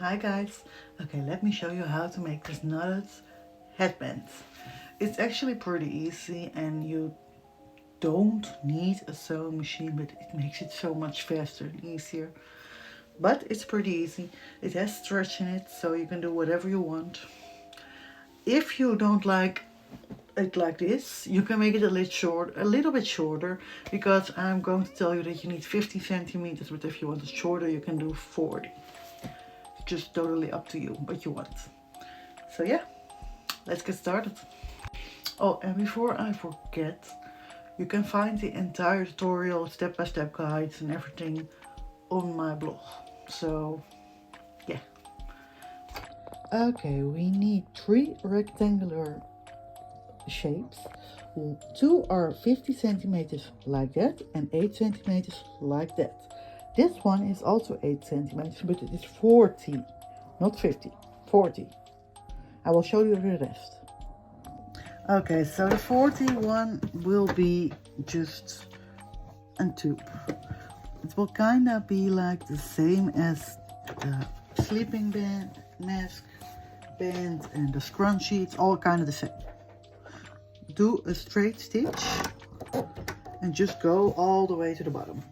Hi guys. Okay, let me show you how to make this knotted headband. It's actually pretty easy and you don't need a sewing machine, but it makes it so much faster and easier. But it's pretty easy. It has stretch in it, so you can do whatever you want. If you don't like it like this, you can make it a little bit shorter, because I'm going to tell you that you need 50 centimeters, but if you want it shorter, you can do 40. Just totally up to you what you want. So yeah, let's get started. Oh, and before I forget, you can find the entire tutorial, step-by-step guides and everything on my blog. So yeah. Okay, we need 3 rectangular shapes. 2 are 50 centimeters like that and 8 centimeters like that. This one is also 8 centimeters, but it is 40, not 50, 40. I will show you the rest. Okay, so the 41 will be just a tube. It will kind of be like the same as the sleeping band, mask band and the scrunchie. It's all kind of the same. Do a straight stitch and just go all the way to the bottom.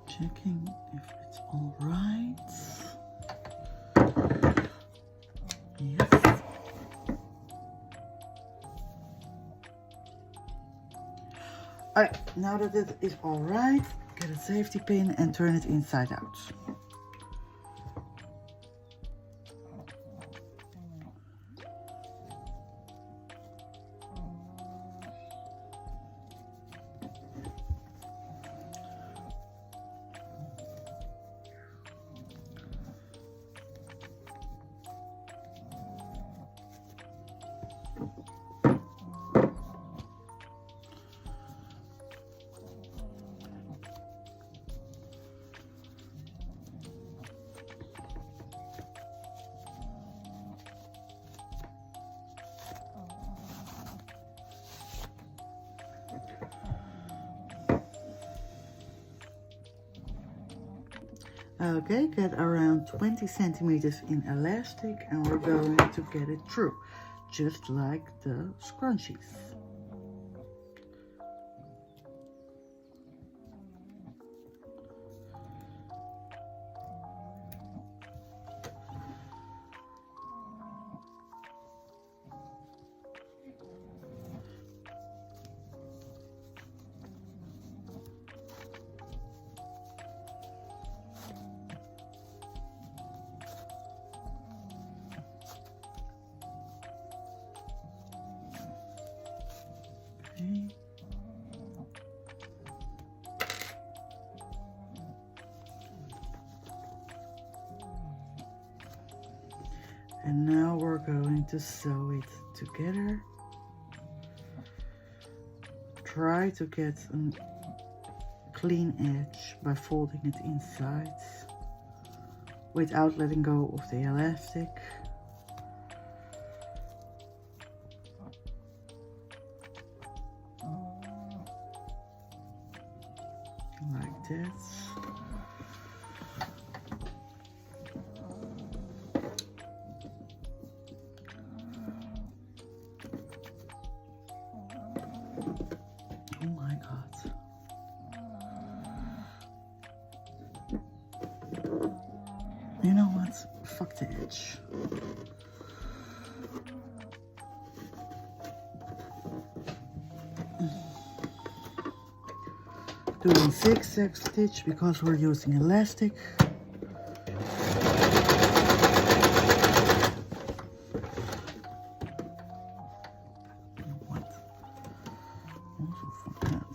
Checking if it's all right. Yes. Alright, now that it is all right, get a safety pin and turn it inside out. Okay, get around 20 centimeters in elastic and we're going to get it through, just like the scrunchies. Okay. And now we're going to sew it together. Try to get a clean edge by folding it inside without letting go of the elastic. Like this. Oh my God. You know what? Fuck the edge. Doing zigzag stitch because we're using elastic. What? Also fuck that.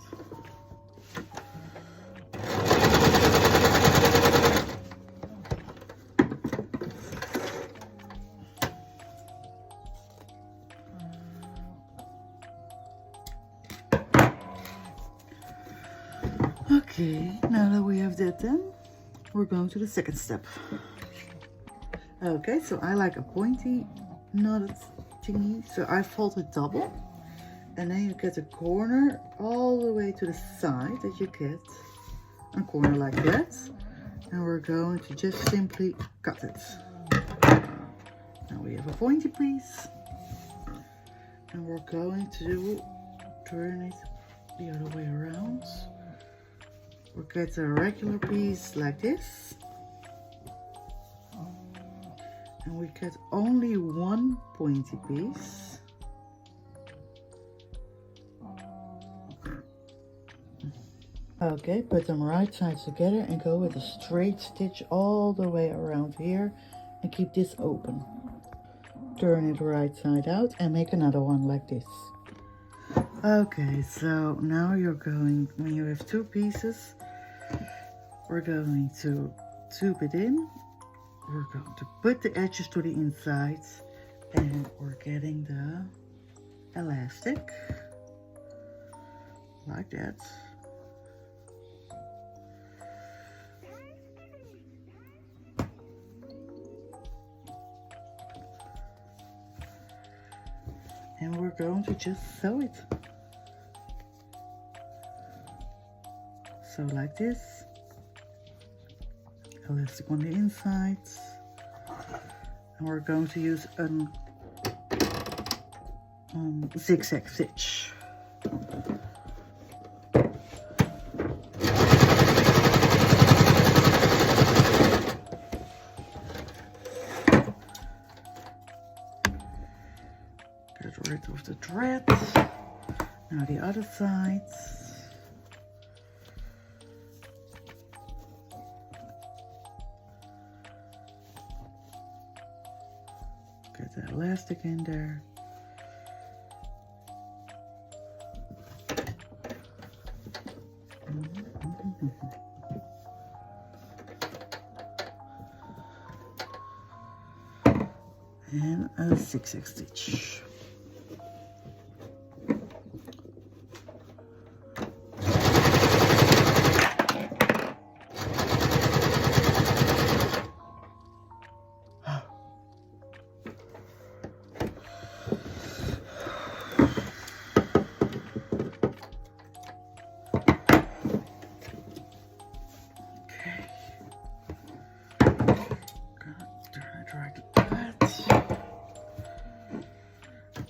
Okay, now that we have that done, we're going to the second step. Okay, so I like a pointy knotted thingy, so I fold it double, and then you get a corner all the way to the side that you get a corner like that, and we're going to just simply cut it. Now we have a pointy piece, and we're going to turn it the other way around. We'll get a regular piece like this, and we get only one pointy piece. Okay, put them right sides together and go with a straight stitch all the way around here and keep this open. Turn it right side out and make another one like this. Okay, so now you're going, when you have two pieces, we're going to tube it in. We're going to put the edges to the inside, and we're getting the elastic like that. And we're going to just sew it. So like this. Elastic on the inside. And we're going to use a zigzag stitch. Get rid of the thread. Now the other side. Get the elastic in there. And a zigzag stitch.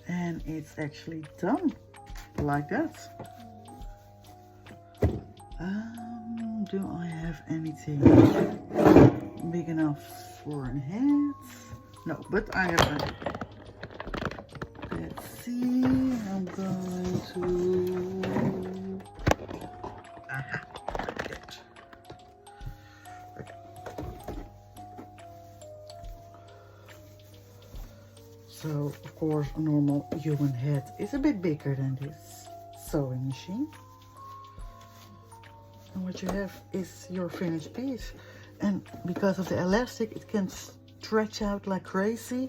And it's actually done like that. Do I have anything big enough for a head? No, but I have a, let's see, I'm going to, aha, like that. Okay. So, of course, a normal human head is a bit bigger than this sewing machine. And what you have is your finished piece. And because of the elastic, it can stretch out like crazy.